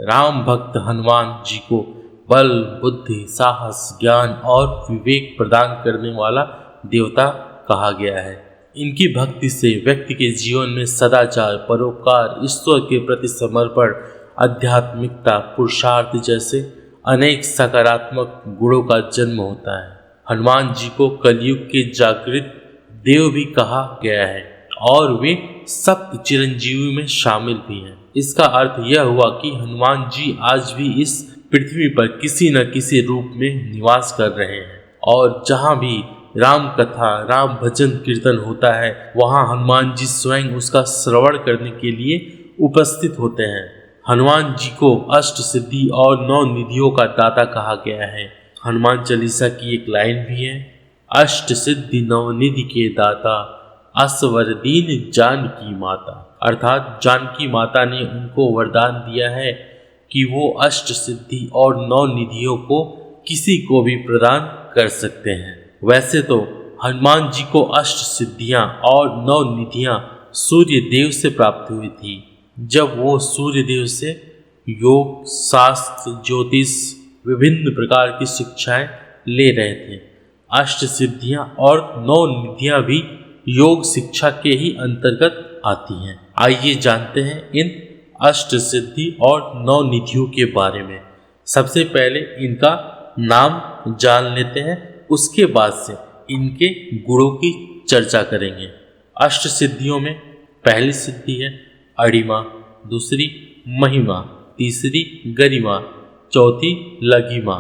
राम भक्त हनुमान जी को बल, बुद्धि, साहस, ज्ञान और विवेक प्रदान करने वाला देवता कहा गया है। इनकी भक्ति से व्यक्ति के जीवन में सदाचार, परोपकार, ईश्वर के प्रति समर्पण, आध्यात्मिकता, पुरुषार्थ जैसे अनेक सकारात्मक गुणों का जन्म होता है। हनुमान जी को कलयुग के जागृत देव भी कहा गया है और वे सप्त चिरंजीवी में शामिल भी हैं। इसका अर्थ यह हुआ कि हनुमान जी आज भी इस पृथ्वी पर किसी न किसी रूप में निवास कर रहे हैं और जहाँ भी राम कथा, राम भजन कीर्तन होता है वहाँ हनुमान जी स्वयं उसका श्रवण करने के लिए उपस्थित होते हैं। हनुमान जी को अष्ट सिद्धि और 9 निधियों का दाता कहा गया है। हनुमान चालीसा की एक लाइन भी है, अष्ट सिद्धि 9 निधि के दाता, असवर दीन जानकी माता। अर्थात जानकी माता ने उनको वरदान दिया है कि वो अष्ट सिद्धि और 9 निधियों को किसी को भी प्रदान कर सकते हैं। वैसे तो हनुमान जी को अष्ट सिद्धियां और 9 निधियां सूर्य देव से प्राप्त हुई थी जब वो सूर्य देव से योग, शास्त्र, ज्योतिष, विभिन्न प्रकार की शिक्षाएं ले रहे थे। अष्ट सिद्धियां और 9 निधियां भी योग शिक्षा के ही अंतर्गत आती हैं। आइए जानते हैं इन अष्ट सिद्धि और 9 निधियों के बारे में। सबसे पहले इनका नाम जान लेते हैं, उसके बाद से इनके गुणों की चर्चा करेंगे। अष्ट सिद्धियों में पहली सिद्धि है अणिमा, दूसरी महिमा, तीसरी गरिमा, चौथी लघिमा,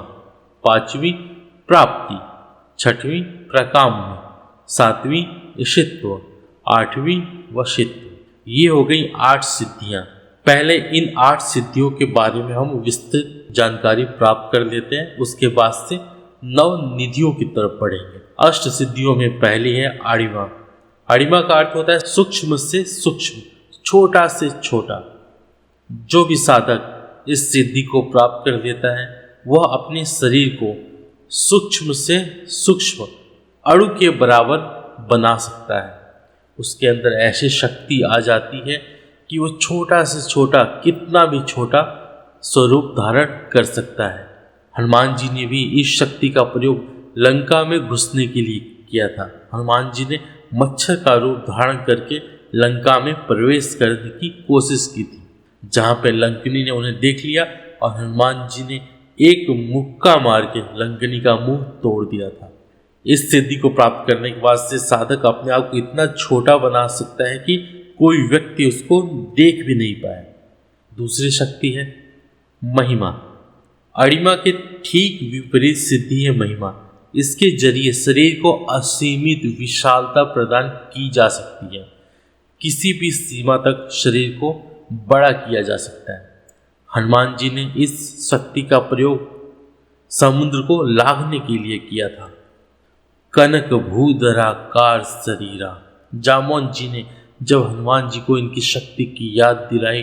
5वीं प्राप्ति, 6वीं प्रकाम्य, 7वीं ईशित्व, 8वीं वशित्व। ये हो गई 8 सिद्धियां। पहले इन 8 सिद्धियों के बारे में हम विस्तृत जानकारी प्राप्त कर लेते हैं, उसके बाद से 9 निधियों की तरफ बढ़ेंगे। अष्ट सिद्धियों में पहली है अणिमा। अणिमा का अर्थ होता है सूक्ष्म से सूक्ष्म, छोटा से छोटा। जो भी साधक इस सिद्धि को प्राप्त कर लेता है वह अपने शरीर को सूक्ष्म से सूक्ष्म अणु के बराबर बना सकता है। उसके अंदर ऐसी शक्ति आ जाती है कि वो छोटा से छोटा, कितना भी छोटा स्वरूप धारण कर सकता है। हनुमान जी ने भी इस शक्ति का प्रयोग लंका में घुसने के लिए किया था। हनुमान जी ने मच्छर का रूप धारण करके लंका में प्रवेश करने की कोशिश की थी, जहाँ पे लंकिनी ने उन्हें देख लिया और हनुमान जी ने एक मुक्का मार के लंकिनी का मुंह तोड़ दिया था। इस सिद्धि को प्राप्त करने के बाद से साधक अपने आप को इतना छोटा बना सकता है कि कोई व्यक्ति उसको देख भी नहीं पाए। दूसरी शक्ति है महिमा। अणिमा के ठीक विपरीत सिद्धि है महिमा। इसके जरिए शरीर को असीमित विशालता प्रदान की जा सकती है। किसी भी सीमा तक शरीर को बड़ा किया जा सकता है। हनुमान जी ने इस शक्ति का प्रयोग समुद्र को लांघने के लिए किया था। कनक भूधराकार शरीरा। जामोन जी ने जब हनुमान जी को इनकी शक्ति की याद दिलाई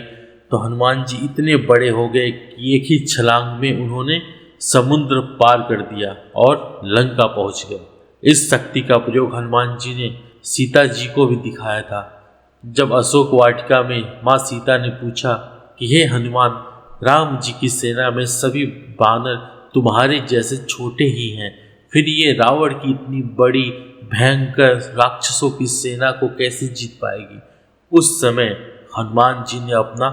तो हनुमान जी इतने बड़े हो गए कि एक ही छलांग में उन्होंने समुद्र पार कर दिया और लंका पहुंच गए। इस शक्ति का प्रयोग हनुमान जी ने सीता जी को भी दिखाया था। जब अशोक वाटिका में माँ सीता ने पूछा कि हे हनुमान, राम जी की सेना में सभी बानर तुम्हारे जैसे छोटे ही हैं, फिर ये रावण की इतनी बड़ी भयंकर राक्षसों की सेना को कैसे जीत पाएगी। उस समय हनुमान जी ने अपना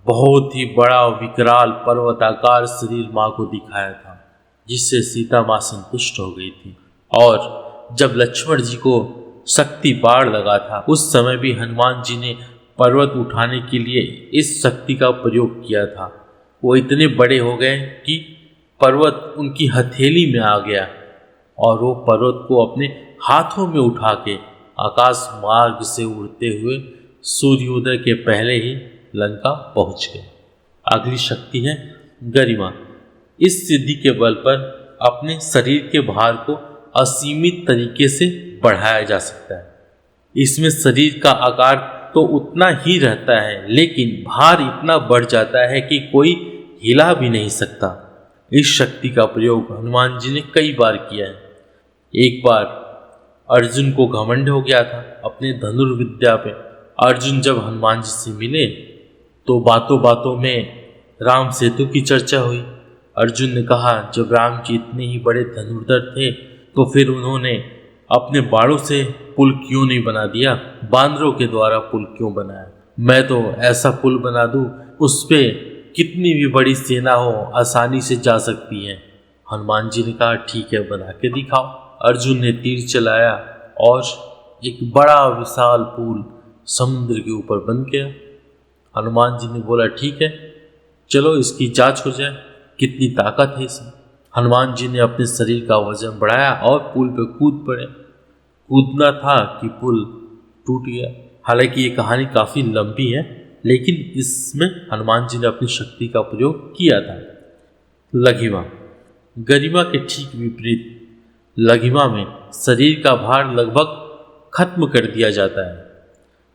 बहुत ही बड़ा विकराल पर्वताकार शरीर माँ को दिखाया था, जिससे सीता माँ संतुष्ट हो गई थी। और जब लक्ष्मण जी को शक्ति बाढ़ लगा था उस समय भी हनुमान जी ने पर्वत उठाने के लिए इस शक्ति का प्रयोग किया था। वो इतने बड़े हो गए कि पर्वत उनकी हथेली में आ गया और वो पर्वत को अपने हाथों में उठा के आकाश मार्ग से उड़ते हुए सूर्योदय के पहले ही लंका पहुंच गए। अगली शक्ति है गरिमा। इस सिद्धि के बल पर अपने शरीर के भार को असीमित तरीके से बढ़ाया जा सकता है। इसमें शरीर का आकार तो उतना ही रहता है, लेकिन भार इतना बढ़ जाता है कि कोई हिला भी नहीं सकता। इस शक्ति का प्रयोग हनुमान जी ने कई बार किया है। एक बार अर्जुन को घमंड हो गया था अपने धनुर्विद्या पे। अर्जुन जब हनुमान जी से मिले तो बातों बातों में राम सेतु की चर्चा हुई। अर्जुन ने कहा, जब राम जी इतने ही बड़े धनुर्धर थे तो फिर उन्होंने अपने बाणों से पुल क्यों नहीं बना दिया? बांदरों के द्वारा पुल क्यों बनाया? मैं तो ऐसा पुल बना दूं उस पे कितनी भी बड़ी सेना हो आसानी से जा सकती है। हनुमान जी ने कहा, ठीक है, बना के दिखाओ। अर्जुन ने तीर चलाया और एक बड़ा विशाल पुल समुद्र के ऊपर बन गया। हनुमान जी ने बोला, ठीक है, चलो इसकी जांच हो जाए, कितनी ताकत है इसमें। हनुमान जी ने अपने शरीर का वजन बढ़ाया और पुल पे कूद पड़े। कूदना था कि पुल टूट गया। हालांकि ये कहानी काफ़ी लंबी है, लेकिन इसमें हनुमान जी ने अपनी शक्ति का प्रयोग किया था। लघिमा। गरिमा के ठीक विपरीत लघिमा में शरीर का भार लगभग खत्म कर दिया जाता है,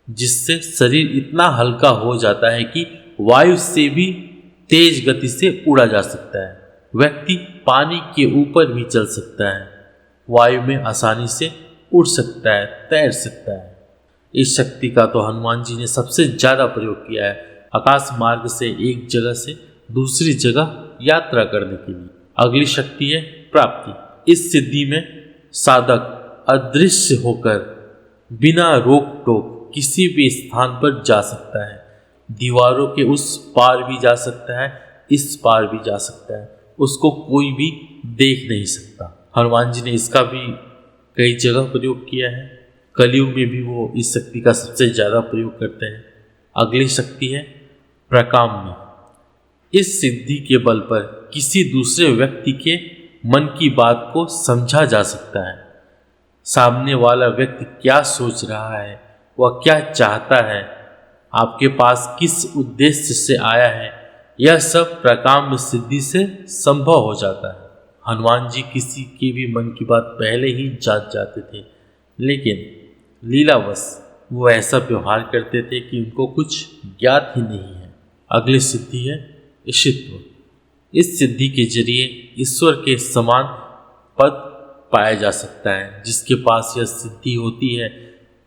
जिससे शरीर इतना हल्का हो जाता है कि वायु से भी तेज गति से उड़ा जा सकता है। व्यक्ति पानी के ऊपर भी चल सकता है, वायु में आसानी से उड़ सकता है, तैर सकता है। इस शक्ति का तो हनुमान जी ने सबसे ज़्यादा प्रयोग किया है, आकाश मार्ग से एक जगह से दूसरी जगह यात्रा करने के लिए। अगली शक्ति है प्राप्ति। इस सिद्धि में साधक अदृश्य होकर बिना रोक टोक किसी भी स्थान पर जा सकता है। दीवारों के उस पार भी जा सकता है, इस पार भी जा सकता है, उसको कोई भी देख नहीं सकता। हनुमान जी ने इसका भी कई जगह प्रयोग किया है। कलयुग में भी वो इस शक्ति का सबसे ज़्यादा प्रयोग करते हैं। अगली शक्ति है प्रकाम्य। इस सिद्धि के बल पर किसी दूसरे व्यक्ति के मन की बात को समझा जा सकता है। सामने वाला व्यक्ति क्या सोच रहा है, वह क्या चाहता है, आपके पास किस उद्देश्य से आया है, यह सब प्रकाम्य सिद्धि से संभव हो जाता है। हनुमान जी किसी के भी मन की बात पहले ही जान जाते थे, लेकिन लीलावश वो ऐसा व्यवहार करते थे कि उनको कुछ ज्ञात ही नहीं है। अगली सिद्धि है ईशित्व। इस सिद्धि के जरिए ईश्वर के समान पद पाया जा सकता है। जिसके पास यह सिद्धि होती है,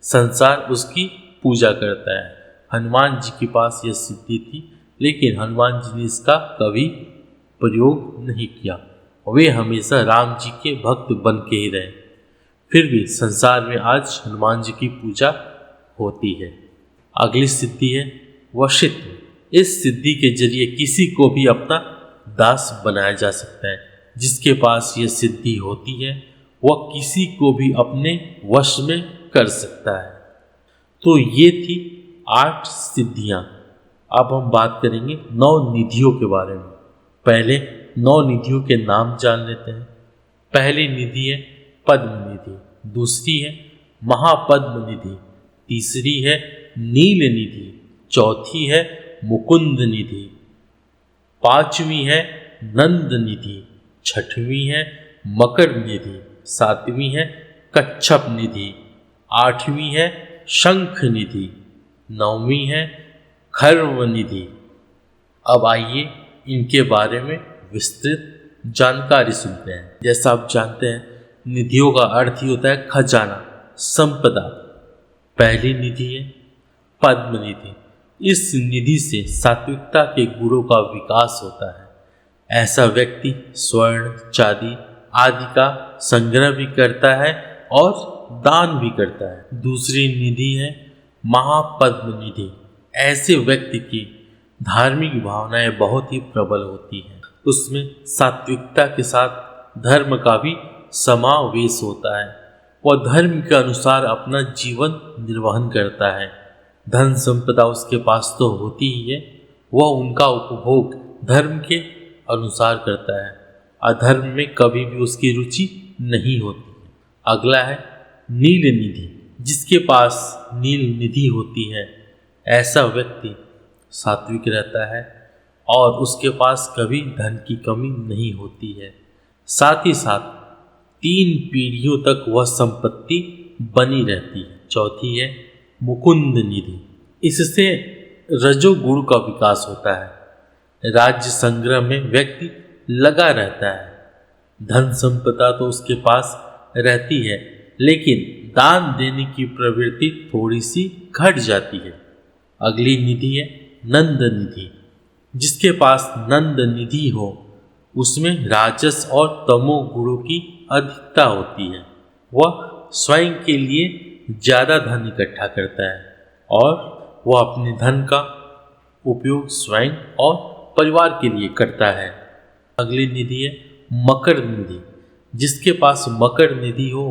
संसार उसकी पूजा करता है। हनुमान जी के पास यह सिद्धि थी, लेकिन हनुमान जी ने इसका कभी प्रयोग नहीं किया। वे हमेशा राम जी के भक्त बन के ही रहे। फिर भी संसार में आज हनुमान जी की पूजा होती है। अगली सिद्धि है वशित्व। इस सिद्धि के जरिए किसी को भी अपना दास बनाया जा सकता है। जिसके पास यह सिद्धि होती है, वह किसी को भी अपने वश में कर सकता है। तो ये थी 8 सिद्धियां। अब हम बात करेंगे 9 निधियों के बारे में। पहले 9 निधियों के नाम जान लेते हैं। पहली निधि है पद्म निधि, दूसरी है महापद्म निधि, तीसरी है नील निधि, चौथी है मुकुंद निधि, पांचवी है नंद निधि, छठवीं है मकर निधि, सातवीं है कच्छप निधि, आठवीं है शंख निधि, नौवीं है खर्व निधि। अब आइए इनके बारे में विस्तृत जानकारी सुनते हैं। जैसा आप जानते हैं, निधियों का अर्थ ही होता है खजाना, संपदा। पहली निधि है पद्म निधि। इस निधि से सात्विकता के गुणों का विकास होता है। ऐसा व्यक्ति स्वर्ण, चांदी आदि का संग्रह भी करता है और दान भी करता है। दूसरी निधि है महापद्म निधि। ऐसे व्यक्ति की धार्मिक भावनाएं बहुत ही प्रबल होती हैं। उसमें सात्विकता के साथ धर्म का भी समावेश होता है। वह धर्म के अनुसार अपना जीवन निर्वहन करता है। धन संपदा उसके पास तो होती ही है, वह उनका उपभोग धर्म के अनुसार करता है। अधर्म में कभी भी उसकी रुचि नहीं होती है। अगला है नील निधि। जिसके पास नील निधि होती है, ऐसा व्यक्ति सात्विक रहता है और उसके पास कभी धन की कमी नहीं होती है। साथ ही साथ 3 पीढ़ियों तक वह संपत्ति बनी रहती है। चौथी है मुकुंद निधि। इससे रजोगुण का विकास होता है। राज्य संग्रह में व्यक्ति लगा रहता है। धन संपदा तो उसके पास रहती है, लेकिन दान देने की प्रवृत्ति थोड़ी सी घट जाती है। अगली निधि है नंद निधि। जिसके पास नंद निधि हो उसमें राजस और तमो गुणों की अधिकता होती है। वह स्वयं के लिए ज़्यादा धन इकट्ठा करता है और वह अपने धन का उपयोग स्वयं और परिवार के लिए करता है। अगली निधि है मकर निधि। जिसके पास मकर निधि हो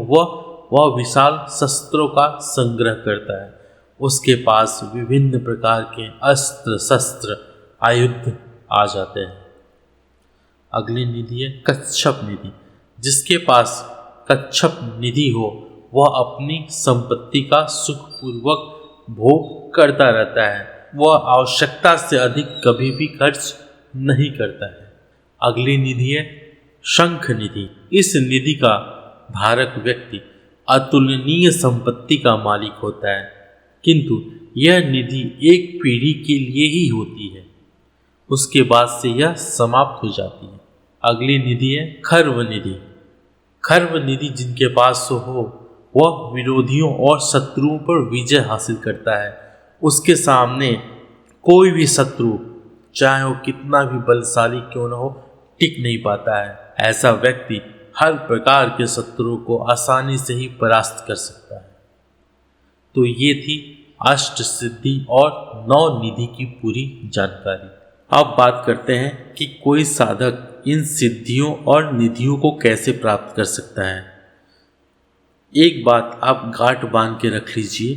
वह विशाल शस्त्रों का संग्रह करता है। उसके पास विभिन्न प्रकार के अस्त्र शस्त्र आयुध आ जाते हैं। अगली निधि है कच्छप निधि। जिसके पास कच्छप निधि हो वह अपनी संपत्ति का सुखपूर्वक भोग करता रहता है। वह आवश्यकता से अधिक कभी भी खर्च नहीं करता है। अगली निधि है शंख निधि। इस निधि का धारक व्यक्ति अतुलनीय संपत्ति का मालिक होता है, किंतु यह निधि एक पीढ़ी के लिए ही होती है, उसके बाद से यह समाप्त हो जाती है। अगली निधि है खर्व निधि। खर्व निधि जिनके पास हो वह विरोधियों और शत्रुओं पर विजय हासिल करता है। उसके सामने कोई भी शत्रु चाहे वो कितना भी बलशाली क्यों न हो टिक नहीं पाता है। ऐसा व्यक्ति हर प्रकार के शत्रुओं को आसानी से ही परास्त कर सकता है। तो ये थी अष्ट सिद्धि और 9 निधि की पूरी जानकारी। अब बात करते हैं कि कोई साधक इन सिद्धियों और निधियों को कैसे प्राप्त कर सकता है। एक बात आप गांठ बांध के रख लीजिए,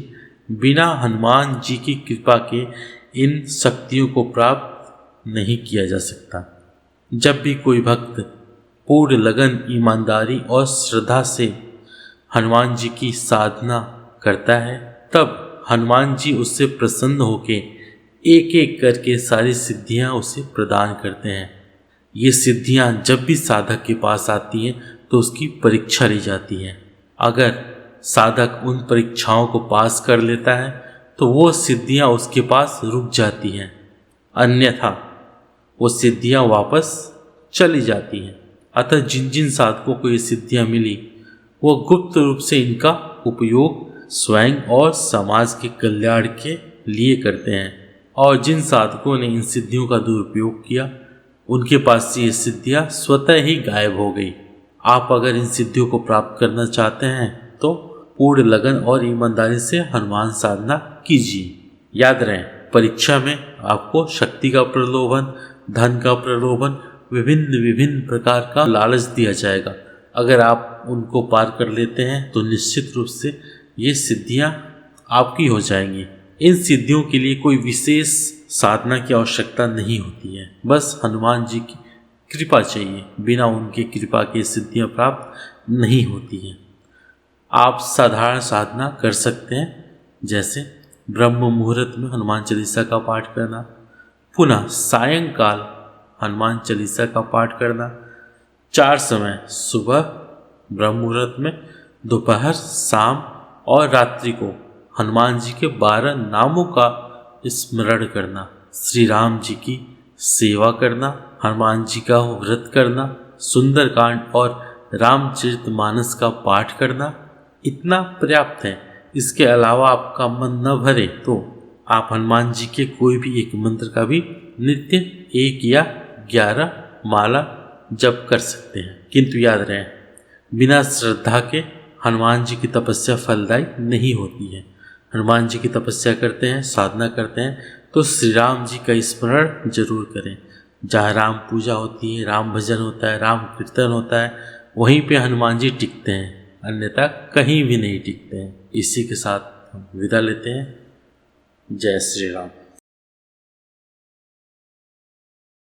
बिना हनुमान जी की कृपा के इन शक्तियों को प्राप्त नहीं किया जा सकता। जब भी कोई भक्त पूर्ण लगन, ईमानदारी और श्रद्धा से हनुमान जी की साधना करता है, तब हनुमान जी उससे प्रसन्न होकर एक एक करके सारी सिद्धियां उसे प्रदान करते हैं। ये सिद्धियां जब भी साधक के पास आती हैं तो उसकी परीक्षा ली जाती है। अगर साधक उन परीक्षाओं को पास कर लेता है तो वो सिद्धियां उसके पास रुक जाती हैं, अन्यथा वो सिद्धियां वापस चली जाती हैं। अतः जिन जिन साधकों को ये सिद्धियां मिली वो गुप्त रूप से इनका उपयोग स्वयं और समाज के कल्याण के लिए करते हैं, और जिन साधकों ने इन सिद्धियों का दुरुपयोग किया उनके पास से ये सिद्धियां स्वतः ही गायब हो गई। आप अगर इन सिद्धियों को प्राप्त करना चाहते हैं तो पूर्ण लगन और ईमानदारी से हनुमान साधना कीजिए। याद रहे, परीक्षा में आपको शक्ति का प्रलोभन, धन का प्रलोभन, विभिन्न प्रकार का लालच दिया जाएगा। अगर आप उनको पार कर लेते हैं तो निश्चित रूप से ये सिद्धियां आपकी हो जाएंगी। इन सिद्धियों के लिए कोई विशेष साधना की आवश्यकता नहीं होती है, बस हनुमान जी की कृपा चाहिए। बिना उनकी कृपा के सिद्धियां प्राप्त नहीं होती हैं। आप साधारण साधना कर सकते हैं, जैसे ब्रह्म मुहूर्त में हनुमान चालीसा का पाठ करना, पुनः सायंकाल हनुमान चालीसा का पाठ करना, 4 समय सुबह ब्रह्म मुहूर्त में, दोपहर, शाम और रात्रि को हनुमान जी के 12 नामों का स्मरण करना, श्री राम जी की सेवा करना, हनुमान जी का व्रत करना, सुंदरकांड और रामचरितमानस का पाठ करना, इतना पर्याप्त है। इसके अलावा आपका मन न भरे तो आप हनुमान जी के कोई भी एक मंत्र का भी नित्य 1 या 11 माला जप कर सकते हैं। किंतु याद रहे, बिना श्रद्धा के हनुमान जी की तपस्या फलदायी नहीं होती है। हनुमान जी की तपस्या करते हैं, साधना करते हैं तो श्री राम जी का स्मरण जरूर करें। जहाँ राम पूजा होती है, राम भजन होता है, राम कीर्तन होता है, वहीं पे हनुमान जी टिकते हैं, अन्यथा कहीं भी नहीं टिकते हैं। इसी के साथ हम विदा लेते हैं। जय श्री राम।